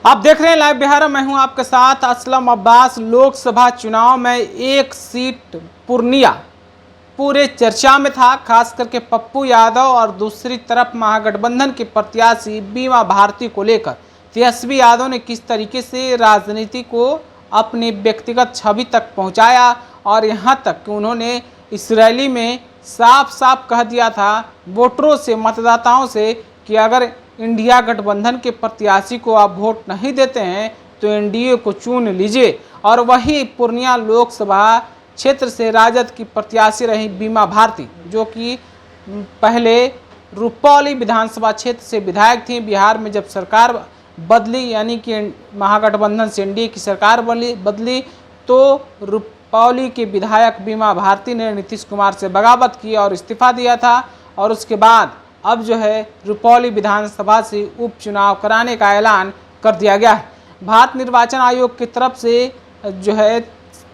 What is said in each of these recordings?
आप देख रहे हैं लाइव बिहार। मैं हूं आपके साथ असलम अब्बास। लोकसभा चुनाव में एक सीट पूर्णिया पूरे चर्चा में था, खास करके पप्पू यादव और दूसरी तरफ महागठबंधन के प्रत्याशी बीमा भारती को लेकर तेजस्वी यादव ने किस तरीके से राजनीति को अपनी व्यक्तिगत छवि तक पहुंचाया और यहां तक कि उन्होंने इस रैली में साफ साफ कह दिया था वोटरों से, मतदाताओं से कि अगर इंडिया गठबंधन के प्रत्याशी को आप वोट नहीं देते हैं तो एनडीए को चुन लीजिए। और वही पूर्णिया लोकसभा क्षेत्र से राजद की प्रत्याशी रही बीमा भारती, जो कि पहले रुपौली विधानसभा क्षेत्र से विधायक थी। बिहार में जब सरकार बदली, यानी कि महागठबंधन से एनडीए की सरकार बदली, तो रुपौली के विधायक बीमा भारती ने नीतीश कुमार से बगावत की और इस्तीफा दिया था। और उसके बाद अब जो है रुपौली विधानसभा से उपचुनाव कराने का ऐलान कर दिया गया है। भारत निर्वाचन आयोग की तरफ से जो है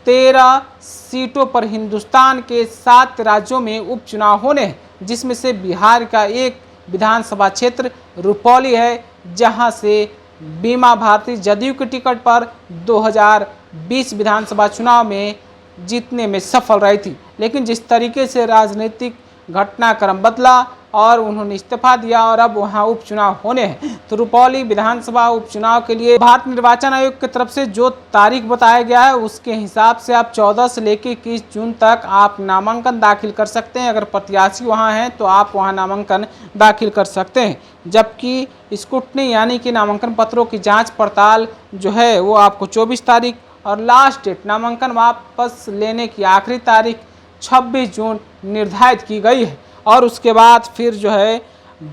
13 सीटों पर हिंदुस्तान के 7 राज्यों में उपचुनाव होने हैं, जिसमें से बिहार का एक विधानसभा क्षेत्र रुपौली है, जहां से बीमा भारती जदयू के टिकट पर 2020 विधानसभा चुनाव में जीतने में सफल रही थी। लेकिन जिस तरीके से राजनीतिक घटनाक्रम बदला और उन्होंने इस्तीफा दिया और अब वहां उपचुनाव होने हैं, तो रुपौली विधानसभा उपचुनाव के लिए भारत निर्वाचन आयोग की तरफ से जो तारीख बताया गया है उसके हिसाब से आप 14 से लेकर 21 जून तक आप नामांकन दाखिल कर सकते हैं। अगर प्रत्याशी वहां हैं तो आप वहां नामांकन दाखिल कर सकते हैं, जबकि स्क्रूटनी यानी कि नामांकन पत्रों की जाँच पड़ताल जो है वो आपको 24 तारीख और लास्ट डेट नामांकन वापस लेने की आखिरी तारीख 26 जून निर्धारित की गई है। और उसके बाद फिर जो है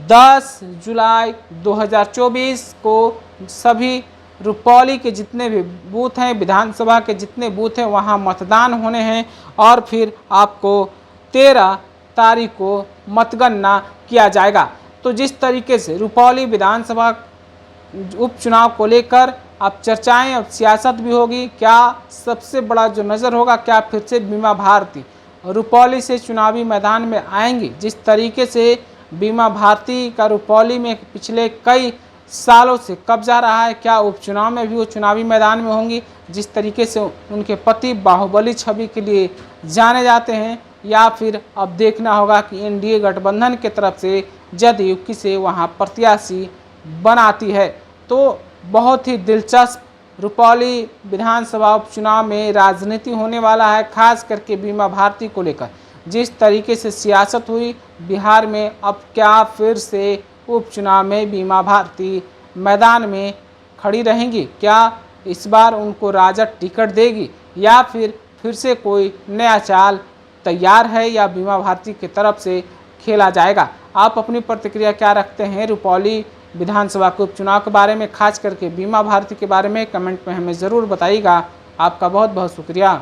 10 जुलाई 2024 को सभी रुपौली के जितने भी बूथ हैं, विधानसभा के जितने बूथ हैं, वहां मतदान होने हैं और फिर आपको 13 तारीख को मतगणना किया जाएगा। तो जिस तरीके से रुपौली विधानसभा उपचुनाव को लेकर अब चर्चाएं और सियासत भी होगी, क्या सबसे बड़ा जो नज़र होगा, क्या फिर से बीमा भारती रुपौली से चुनावी मैदान में आएंगी। जिस तरीके से बीमा भारती का रुपौली में पिछले कई सालों से कब्जा रहा है, क्या उपचुनाव में भी वो चुनावी मैदान में होंगी? जिस तरीके से उनके पति बाहुबली छवि के लिए जाने जाते हैं, या फिर अब देखना होगा कि एनडीए गठबंधन की तरफ से जदयू किसे वहाँ प्रत्याशी बनाती है। तो बहुत ही दिलचस्प रुपौली विधानसभा उपचुनाव में राजनीति होने वाला है, खास करके बीमा भारती को लेकर। जिस तरीके से सियासत हुई बिहार में, अब क्या फिर से उपचुनाव में बीमा भारती मैदान में खड़ी रहेंगी? क्या इस बार उनको राजद टिकट देगी या फिर से कोई नया चाल तैयार है या बीमा भारती की तरफ से खेला जाएगा? आप अपनी प्रतिक्रिया क्या रखते हैं रुपौली विधानसभा के उपचुनाव के बारे में, खास करके बीमा भारती के बारे में? कमेंट में हमें ज़रूर बताइएगा। आपका बहुत बहुत शुक्रिया।